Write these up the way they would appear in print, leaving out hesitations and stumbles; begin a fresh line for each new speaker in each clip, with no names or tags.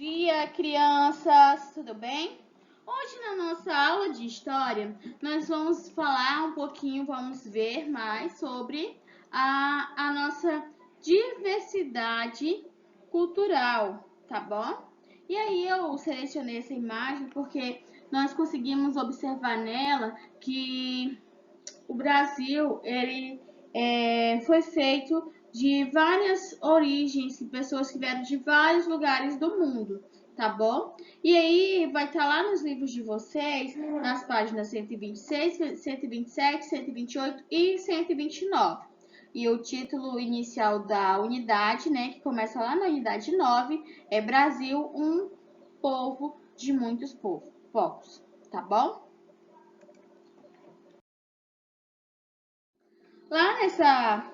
Dia, crianças, tudo bem? Hoje na nossa aula de história, nós vamos falar um pouquinho, vamos ver mais sobre a nossa diversidade cultural, tá bom? E aí eu selecionei essa imagem porque nós conseguimos observar nela que o Brasil, foi feito de várias origens, pessoas que vieram de vários lugares do mundo, tá bom? E aí vai estar lá nos livros de vocês, nas páginas 126, 127, 128 e 129. E o título inicial da unidade, né, que começa lá na unidade 9, é Brasil, um povo de muitos povos, tá bom? Lá nessa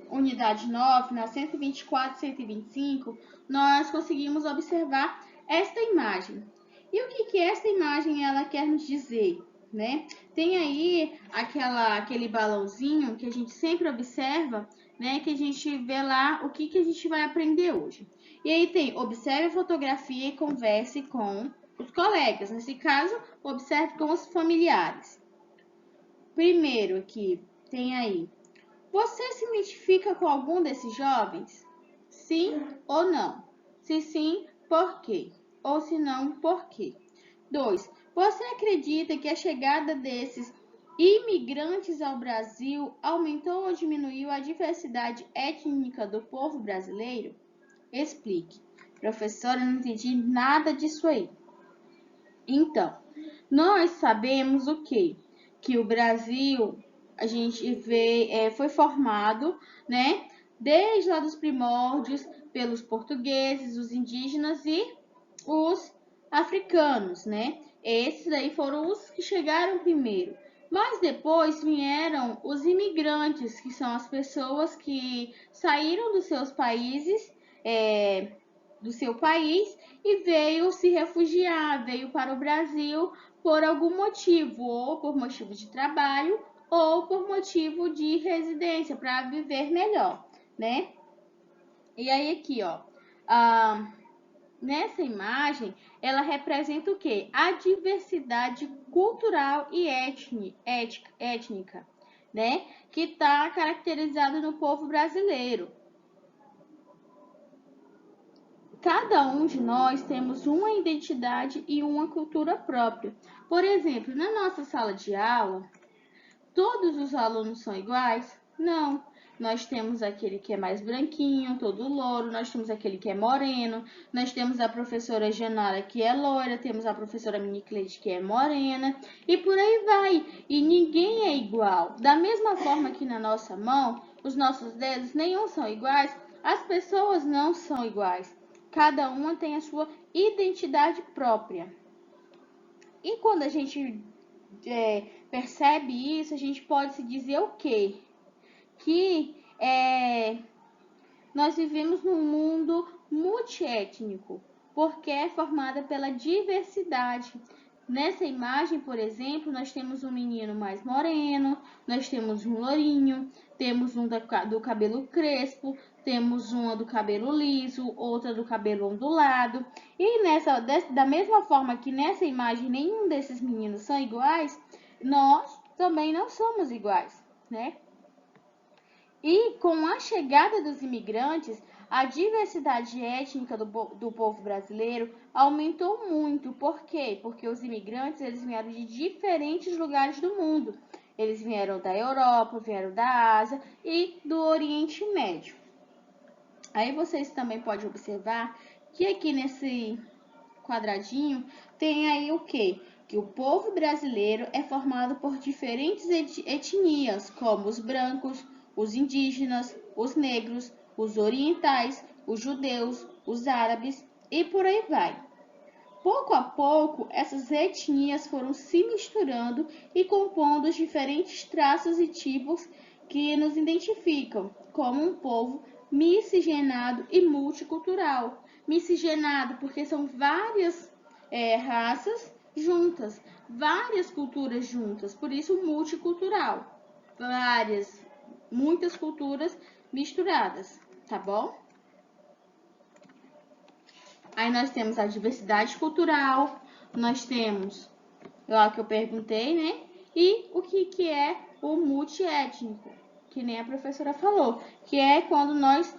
unidade 9, na 124 e 125, nós conseguimos observar esta imagem. E o que esta imagem ela quer nos dizer? Né? Tem aí aquele balãozinho que a gente sempre observa, né? Que a gente vê lá o que a gente vai aprender hoje. E aí tem, observe a fotografia e converse com os colegas. Nesse caso, observe com os familiares. Primeiro aqui, tem aí, você se identifica com algum desses jovens? Sim ou não? Se sim, por quê? Ou se não, por quê? 2. Você acredita que a chegada desses imigrantes ao Brasil aumentou ou diminuiu a diversidade étnica do povo brasileiro? Explique. Professora, não entendi nada disso aí. Então, nós sabemos o quê? Que o Brasil, a gente vê, foi formado, né, desde lá dos primórdios, pelos portugueses, os indígenas e os africanos, né? Esses aí foram os que chegaram primeiro. Mas depois vieram os imigrantes, que são as pessoas que saíram dos seus países, do seu país e veio se refugiar, veio para o Brasil por algum motivo, ou por motivo de trabalho, ou por motivo de residência, para viver melhor, né? E aí aqui, ó, nessa imagem, ela representa o quê? A diversidade cultural e étnica, né? Que está caracterizada no povo brasileiro. Cada um de nós temos uma identidade e uma cultura própria. Por exemplo, na nossa sala de aula, todos os alunos são iguais? Não. Nós temos aquele que é mais branquinho, todo louro, nós temos aquele que é moreno, nós temos a professora Janara que é loira, temos a professora Minicleide que é morena, e por aí vai. E ninguém é igual. Da mesma forma que na nossa mão, os nossos dedos nenhum são iguais, as pessoas não são iguais. Cada uma tem a sua identidade própria. E quando a gente percebe isso, a gente pode se dizer o quê? Que nós vivemos num mundo multiétnico, porque é formada pela diversidade. Nessa imagem, por exemplo, nós temos um menino mais moreno, nós temos um lourinho, temos um do cabelo crespo, temos uma do cabelo liso, outra do cabelo ondulado. E da mesma forma que nessa imagem nenhum desses meninos são iguais, nós também não somos iguais, né? E com a chegada dos imigrantes, a diversidade étnica do povo brasileiro aumentou muito. Por quê? Porque os imigrantes eles vieram de diferentes lugares do mundo. Eles vieram da Europa, vieram da Ásia e do Oriente Médio. Aí vocês também podem observar que aqui nesse quadradinho tem aí o quê? Que o povo brasileiro é formado por diferentes etnias, como os brancos, os indígenas, os negros, os orientais, os judeus, os árabes e por aí vai. Pouco a pouco, essas etnias foram se misturando e compondo os diferentes traços e tipos que nos identificam como um povo miscigenado e multicultural. Miscigenado porque são várias raças juntas, várias culturas juntas, por isso multicultural. Muitas culturas misturadas, tá bom? Aí nós temos a diversidade cultural, nós temos lá que eu perguntei, né? E o que é o multiétnico, que nem a professora falou, que é quando nós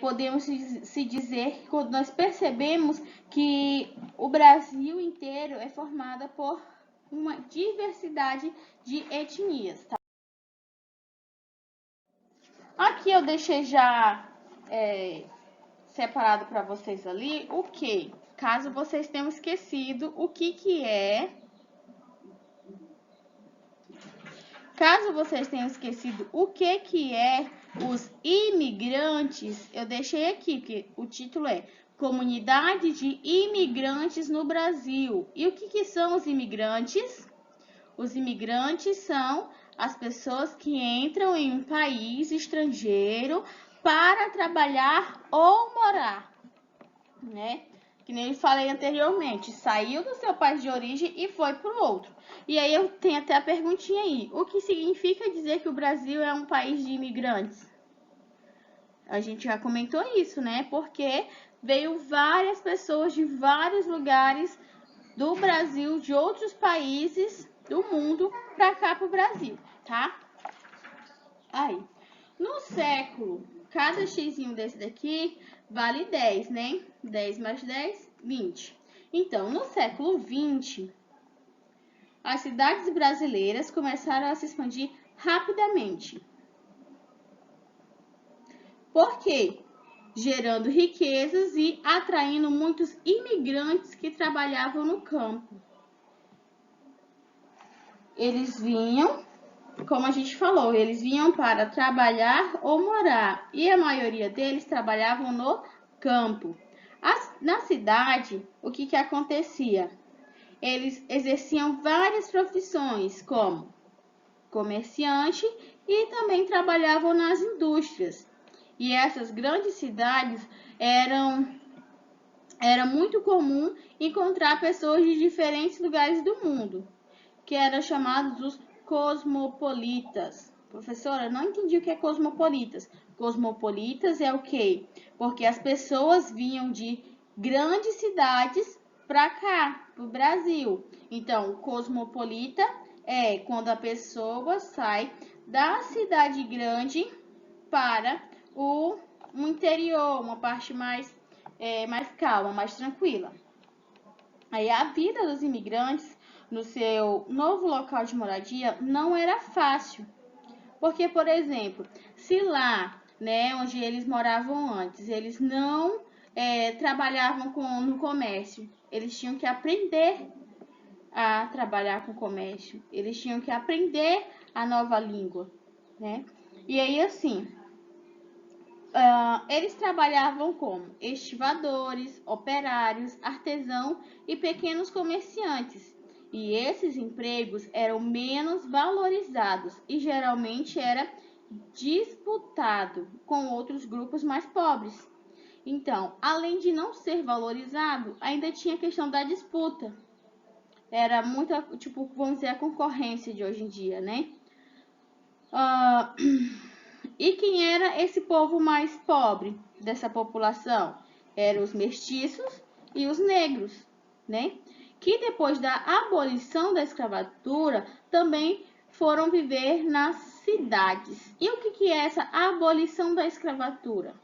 podemos se dizer, quando nós percebemos que o Brasil inteiro é formado por uma diversidade de etnias, tá? Aqui eu deixei já separado para vocês ali o que, caso vocês tenham esquecido o que é. Caso vocês tenham esquecido o que é os imigrantes, eu deixei aqui, porque o título é Comunidade de Imigrantes no Brasil. E o que são os imigrantes? Os imigrantes são as pessoas que entram em um país estrangeiro para trabalhar ou morar, né? Que nem eu falei anteriormente, saiu do seu país de origem e foi para o outro. E aí eu tenho até a perguntinha aí, o que significa dizer que o Brasil é um país de imigrantes? A gente já comentou isso, né? Porque veio várias pessoas de vários lugares do Brasil, de outros países do mundo, para cá para o Brasil, tá? Aí, no século, cada xizinho desse daqui vale 10, né? 10 mais 10, 20. Então, no século 20, as cidades brasileiras começaram a se expandir rapidamente. Por quê? Gerando riquezas e atraindo muitos imigrantes que trabalhavam no campo. Eles vinham, como a gente falou, eles vinham para trabalhar ou morar, e a maioria deles trabalhavam no campo. Na cidade, o que acontecia? Eles exerciam várias profissões, como comerciante, e também trabalhavam nas indústrias. E essas grandes cidades era muito comum encontrar pessoas de diferentes lugares do mundo, que eram chamados os cosmopolitas. Professora, não entendi o que é cosmopolitas. Cosmopolitas é o quê? Porque as pessoas vinham de grandes cidades para cá, para o Brasil. Então, cosmopolita é quando a pessoa sai da cidade grande para o interior, uma parte mais calma, mais tranquila. Aí a vida dos imigrantes no seu novo local de moradia não era fácil. Porque, por exemplo, se lá, né, onde eles moravam antes, eles não trabalhavam no comércio, eles tinham que aprender a trabalhar com comércio, eles tinham que aprender a nova língua, né? E aí, assim, eles trabalhavam como estivadores, operários, artesãos e pequenos comerciantes. E esses empregos eram menos valorizados e geralmente era disputado com outros grupos mais pobres. Então, além de não ser valorizado, ainda tinha a questão da disputa. Era muita, tipo, vamos dizer, a concorrência de hoje em dia, né? E quem era esse povo mais pobre dessa população? Eram os mestiços e os negros, né? Que depois da abolição da escravatura também foram viver nas cidades. E o que é essa abolição da escravatura?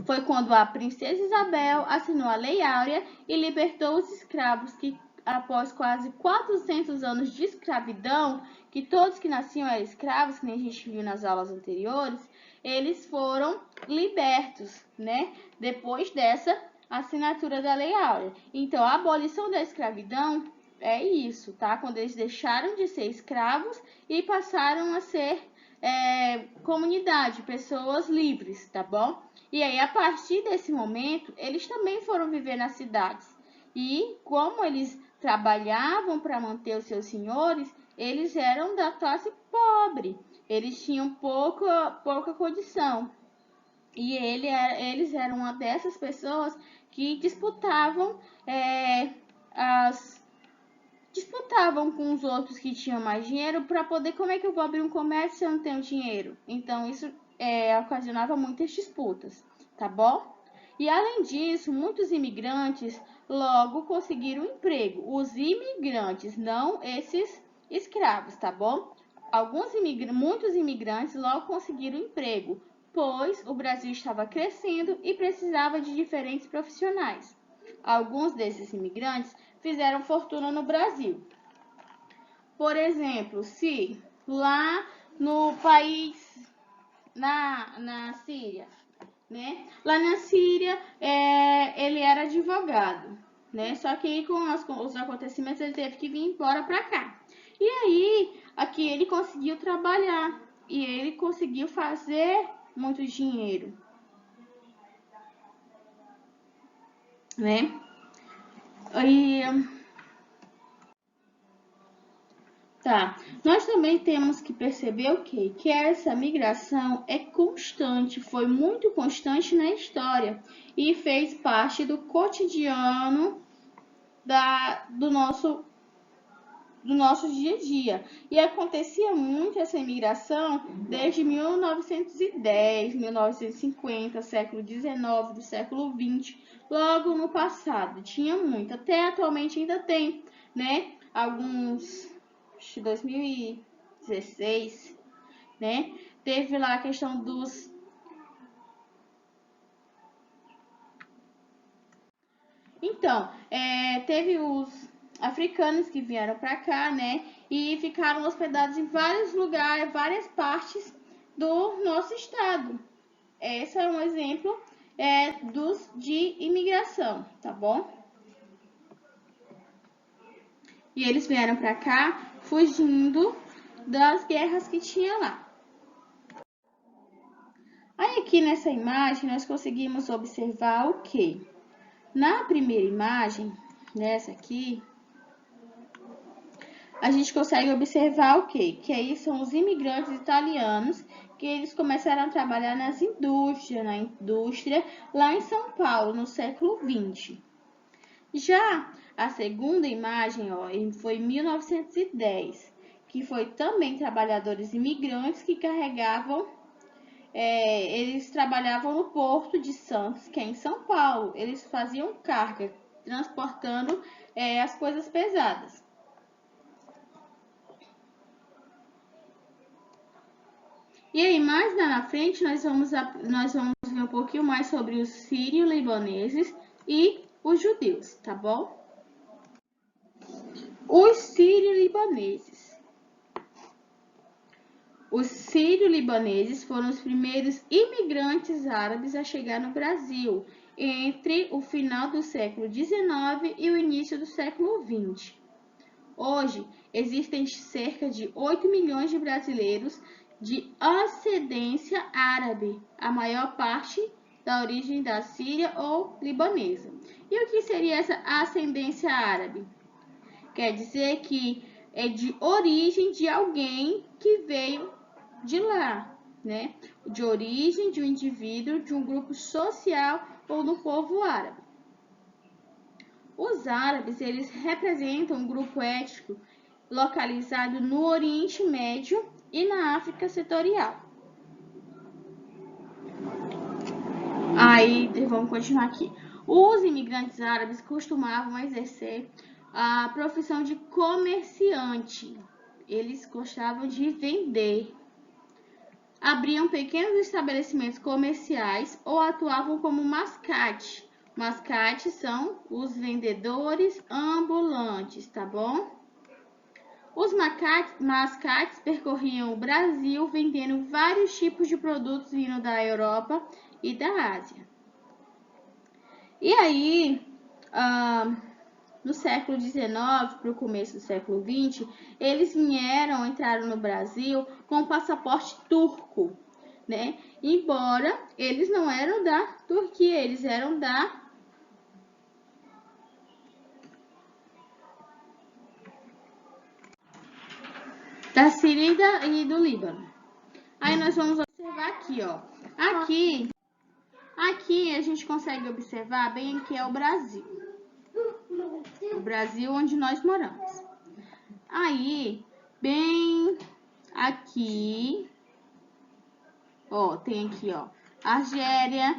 Foi quando a princesa Isabel assinou a Lei Áurea e libertou os escravos que, após quase 400 anos de escravidão, que todos que nasciam eram escravos, que nem a gente viu nas aulas anteriores, eles foram libertos, né? Depois dessa assinatura da Lei Áurea. Então, a abolição da escravidão é isso, tá? Quando eles deixaram de ser escravos e passaram a ser comunidade, pessoas livres, tá bom? E aí, a partir desse momento, eles também foram viver nas cidades. E como eles trabalhavam para manter os seus senhores, eles eram da classe pobre. Eles tinham pouca condição. E eles eram uma dessas pessoas que disputavam disputavam com os outros que tinham mais dinheiro para poder, como é que eu vou abrir um comércio se eu não tenho dinheiro? Então, isso ocasionava muitas disputas, tá bom? E além disso, muitos imigrantes logo conseguiram emprego. Os imigrantes, não esses escravos, tá bom? Muitos imigrantes logo conseguiram emprego, pois o Brasil estava crescendo e precisava de diferentes profissionais. Alguns desses imigrantes fizeram fortuna no Brasil. Por exemplo, se lá no país, na Síria, né? Lá na Síria, ele era advogado, né? Só que aí, com os acontecimentos, ele teve que vir embora para cá. E aí, aqui ele conseguiu trabalhar e ele conseguiu fazer muito dinheiro, né? E tá, nós também temos que perceber o quê? Que essa migração é constante, foi muito constante na história e fez parte do cotidiano do nosso dia a dia. E acontecia muito essa imigração desde 1910, 1950, século XIX, do século XX, logo no passado. Tinha muito, até atualmente ainda tem, né? Alguns, acho que 2016, né? Teve lá a questão dos... Então, teve os africanos que vieram para cá, né? E ficaram hospedados em vários lugares, várias partes do nosso estado. Esse é um exemplo de imigração, tá bom? E eles vieram para cá fugindo das guerras que tinha lá. Aí aqui nessa imagem nós conseguimos observar o quê? Na primeira imagem, nessa aqui, a gente consegue observar o quê? Que aí são os imigrantes italianos que eles começaram a trabalhar na indústria lá em São Paulo, no século XX. Já a segunda imagem, ó, foi em 1910, que foi também trabalhadores imigrantes que carregavam, eles trabalhavam no Porto de Santos, que é em São Paulo. Eles faziam carga, transportando as coisas pesadas. E aí, mais lá na frente, nós vamos ver um pouquinho mais sobre os sírio-libaneses e os judeus, tá bom? Os sírio-libaneses. Os sírio-libaneses foram os primeiros imigrantes árabes a chegar no Brasil entre o final do século XIX e o início do século XX. Hoje, existem cerca de 8 milhões de brasileiros de ascendência árabe, a maior parte da origem da Síria ou libanesa. E o que seria essa ascendência árabe? Quer dizer que é de origem de alguém que veio de lá, né? De origem de um indivíduo, de um grupo social ou do povo árabe. Os árabes, eles representam um grupo étnico localizado no Oriente Médio e na África setorial. Aí, vamos continuar aqui. Os imigrantes árabes costumavam exercer a profissão de comerciante. Eles gostavam de vender. Abriam pequenos estabelecimentos comerciais ou atuavam como mascate. Mascates são os vendedores ambulantes, tá bom? Os mascates percorriam o Brasil vendendo vários tipos de produtos vindo da Europa e da Ásia. E aí, no século XIX para o começo do século XX, eles entraram no Brasil com o passaporte turco, né? Embora eles não eram da Turquia, eles eram da Síria e do Líbano. Aí nós vamos observar aqui, ó. Aqui a gente consegue observar bem que é o Brasil. O Brasil onde nós moramos. Aí, bem aqui, ó, tem aqui, ó, Argélia,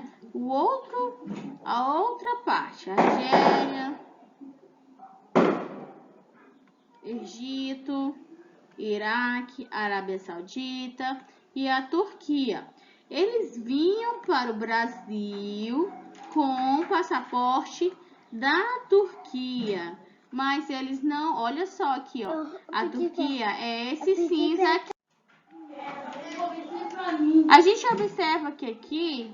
a outra parte, Argélia, Egito, Iraque, Arábia Saudita e a Turquia. Eles vinham para o Brasil com passaporte da Turquia, mas eles não, olha só aqui, ó, a Turquia é esse cinza aqui. A gente observa que aqui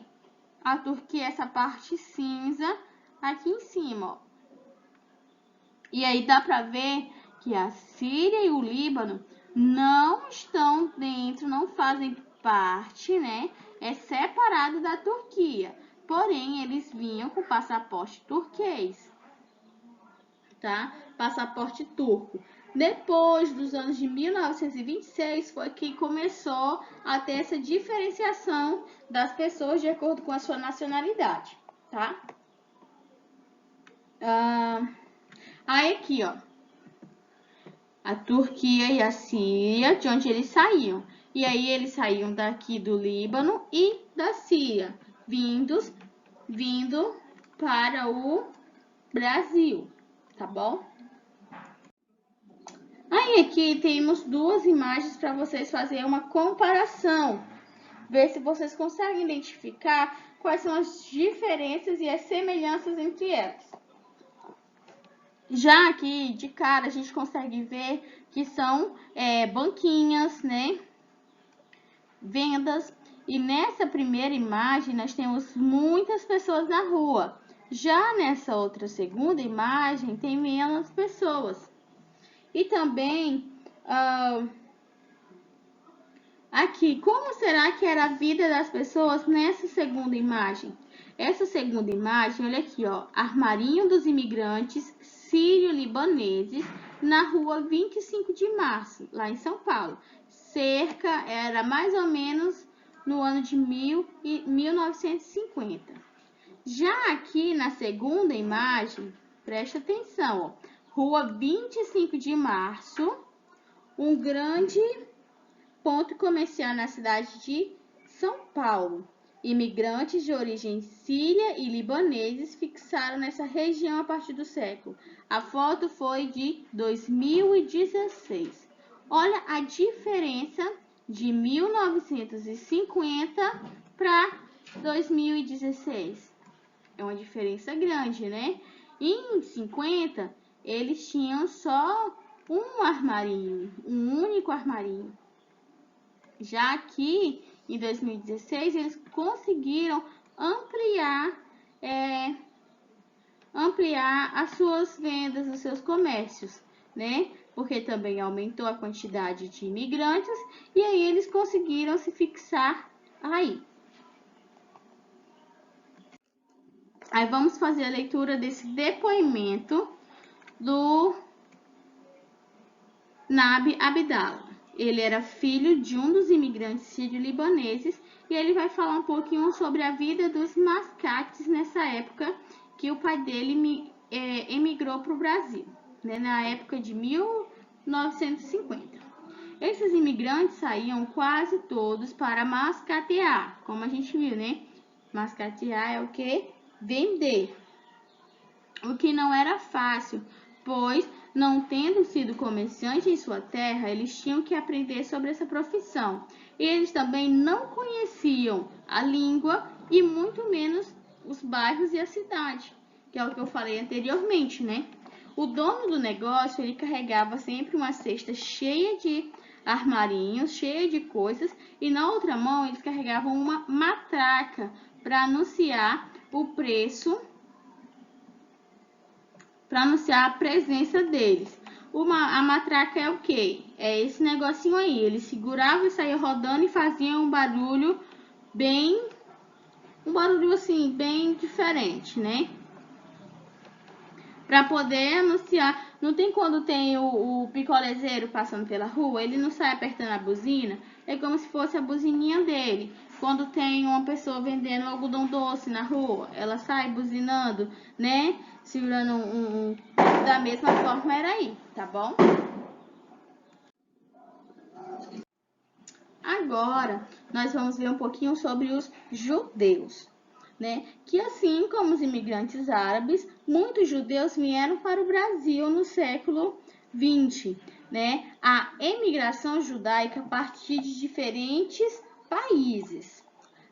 a Turquia é essa parte cinza aqui em cima, ó. E aí dá para ver que a Síria e o Líbano não estão dentro, não fazem parte, né? É separado da Turquia. Porém, eles vinham com passaporte turquês, tá? Passaporte turco. Depois dos anos de 1926 foi que começou a ter essa diferenciação das pessoas de acordo com a sua nacionalidade, tá? Aí aqui, ó, a Turquia e a Síria, de onde eles saíam. E aí eles saíam daqui do Líbano e da Síria, vindo para o Brasil, tá bom? Aí aqui temos duas imagens para vocês fazerem uma comparação, ver se vocês conseguem identificar quais são as diferenças e as semelhanças entre elas. Já aqui, de cara, a gente consegue ver que são banquinhas, né? Vendas. E nessa primeira imagem, nós temos muitas pessoas na rua. Já nessa outra segunda imagem, tem menos pessoas. E também, aqui, como será que era a vida das pessoas nessa segunda imagem? Essa segunda imagem, olha aqui, ó, armarinho dos imigrantes sírio-libaneses na rua 25 de março, lá em São Paulo. Era mais ou menos no ano de 1950. Já aqui na segunda imagem, preste atenção, ó, rua 25 de março, um grande ponto comercial na cidade de São Paulo. Imigrantes de origem síria e libaneses fixaram nessa região a partir do século. A foto foi de 2016. Olha a diferença de 1950 para 2016. É uma diferença grande, né? Em 50, eles tinham só um armarinho, um único armarinho. Já aqui, em 2016, eles conseguiram ampliar as suas vendas, os seus comércios, né? Porque também aumentou a quantidade de imigrantes e aí eles conseguiram se fixar aí. Aí vamos fazer a leitura desse depoimento do Nabi Abdallah. Ele era filho de um dos imigrantes sírio-libaneses e ele vai falar um pouquinho sobre a vida dos mascates nessa época que o pai dele emigrou para o Brasil, né, na época de 1950. Esses imigrantes saíam quase todos para mascatear, como a gente viu, né? Mascatear é o que? Vender. O que não era fácil, pois, não tendo sido comerciante em sua terra, eles tinham que aprender sobre essa profissão. E eles também não conheciam a língua e muito menos os bairros e a cidade, que é o que eu falei anteriormente, né? O dono do negócio, ele carregava sempre uma cesta cheia de armarinhos, cheia de coisas, e na outra mão eles carregavam uma matraca para anunciar o preço, para anunciar a presença deles. A matraca é o quê? É esse negocinho aí. Eles seguravam e saíam rodando e faziam um barulho assim, bem diferente, né? Para poder anunciar. Não tem quando tem o picolezeiro passando pela rua, ele não sai apertando a buzina, é como se fosse a buzininha dele. Quando tem uma pessoa vendendo algodão doce na rua, ela sai buzinando, né? Segurando da mesma forma era aí, tá bom? Agora, nós vamos ver um pouquinho sobre os judeus. né, que assim como os imigrantes árabes, muitos judeus vieram para o Brasil no século XX, né? A emigração judaica a partir de diferentes países.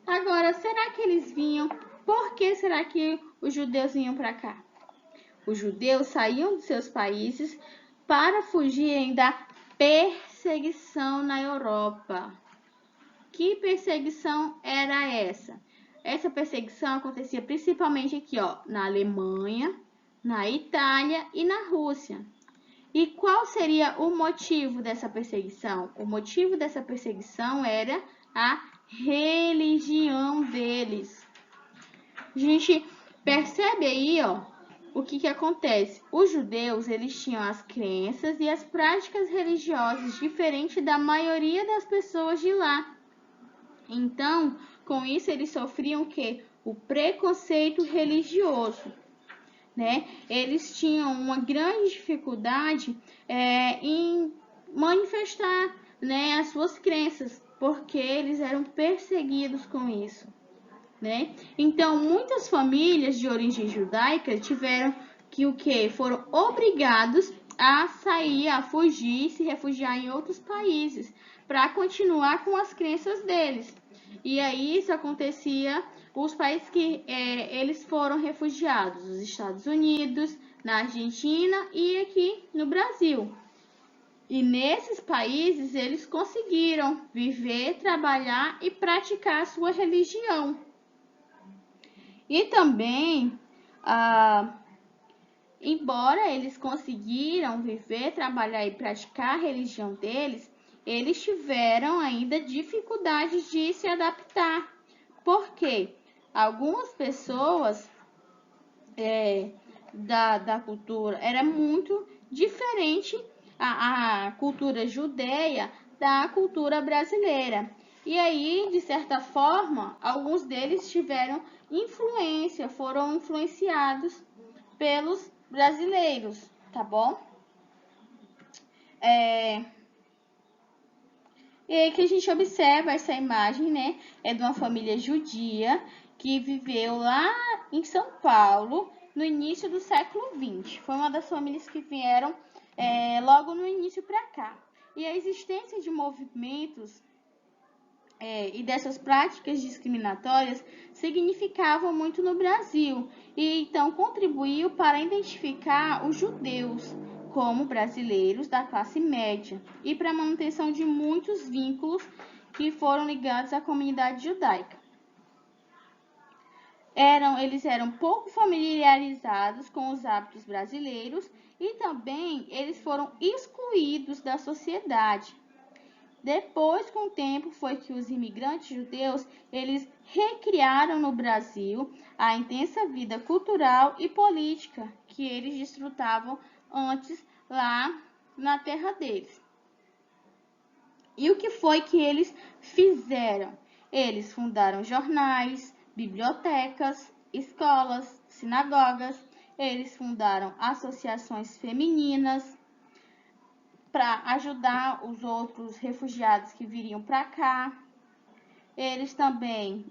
Agora, será que eles vinham? Por que será que os judeus vinham para cá? Os judeus saíam de seus países para fugirem da perseguição na Europa. Que perseguição era essa? Essa perseguição acontecia principalmente aqui, ó, na Alemanha, na Itália e na Rússia. E qual seria o motivo dessa perseguição? O motivo dessa perseguição era a religião deles. A gente percebe aí, ó, o que acontece. Os judeus, eles tinham as crenças e as práticas religiosas diferentes da maioria das pessoas de lá. Então, com isso, eles sofriam o quê? O preconceito religioso, né? Eles tinham uma grande dificuldade em manifestar, né, as suas crenças, porque eles eram perseguidos com isso, né? Então, muitas famílias de origem judaica tiveram que o quê? Foram obrigados a sair, a fugir, se refugiar em outros países para continuar com as crenças deles. E aí isso acontecia os países que eles foram refugiados, os Estados Unidos, na Argentina e aqui no Brasil. E nesses países eles conseguiram viver, trabalhar e praticar a sua religião. E também, embora eles conseguiram viver, trabalhar e praticar a religião deles, eles tiveram ainda dificuldades de se adaptar. Porque algumas pessoas da cultura era muito diferente a cultura judeia da cultura brasileira. E aí, de certa forma, alguns deles tiveram influência, foram influenciados pelos brasileiros, tá bom? E aí que a gente observa essa imagem, né? É de uma família judia que viveu lá em São Paulo no início do século XX. Foi uma das famílias que vieram logo no início para cá. E a existência de movimentos e dessas práticas discriminatórias significavam muito no Brasil e então contribuiu para identificar os judeus como brasileiros da classe média e para a manutenção de muitos vínculos que foram ligados à comunidade judaica. Eles eram pouco familiarizados com os hábitos brasileiros e também eles foram excluídos da sociedade. Depois, com o tempo, foi que os imigrantes judeus, eles recriaram no Brasil a intensa vida cultural e política que eles desfrutavam antes lá na terra deles. E o que foi que eles fizeram? Eles fundaram jornais, bibliotecas, escolas, sinagogas, eles fundaram associações femininas, para ajudar os outros refugiados que viriam para cá. Eles também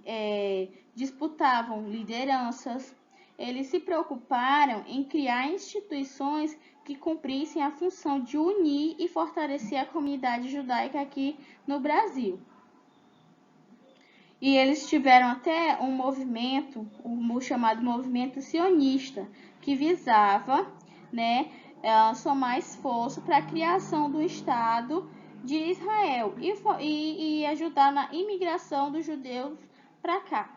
disputavam lideranças. Eles se preocuparam em criar instituições que cumprissem a função de unir e fortalecer a comunidade judaica aqui no Brasil. E eles tiveram até um movimento, o chamado movimento sionista, que visava, né, somar esforço para a criação do Estado de Israel e ajudar na imigração dos judeus para cá.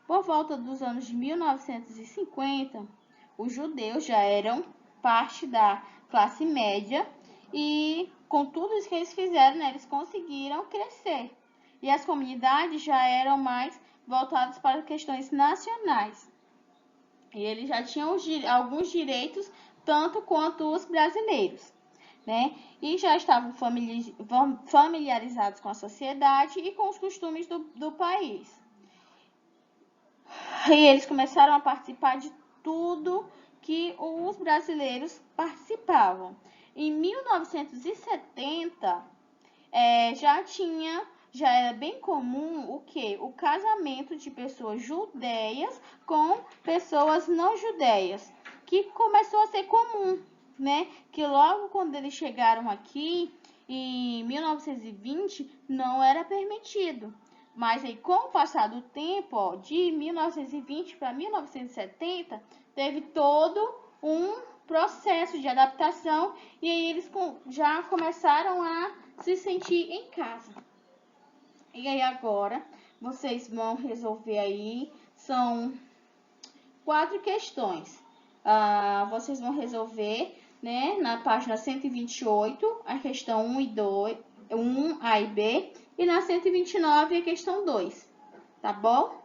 Por volta dos anos de 1950, os judeus já eram parte da classe média e com tudo isso que eles fizeram, né, eles conseguiram crescer. E as comunidades já eram mais voltadas para questões nacionais. E eles já tinham alguns direitos tanto quanto os brasileiros, né? E já estavam familiarizados com a sociedade e com os costumes do país. E eles começaram a participar de tudo que os brasileiros participavam. Em 1970, já tinha já era bem comum o quê? O casamento de pessoas judeias com pessoas não judeias, que começou a ser comum, né? Que logo quando eles chegaram aqui, em 1920, não era permitido. Mas aí, com o passar do tempo, ó, de 1920 para 1970, teve todo um processo de adaptação e aí eles já começaram a se sentir em casa. E aí agora vocês vão resolver aí, são 4 questões. Vocês vão resolver, né, na página 128, a questão 1 e 2, 1A e B, e na 129 a questão 2, tá bom?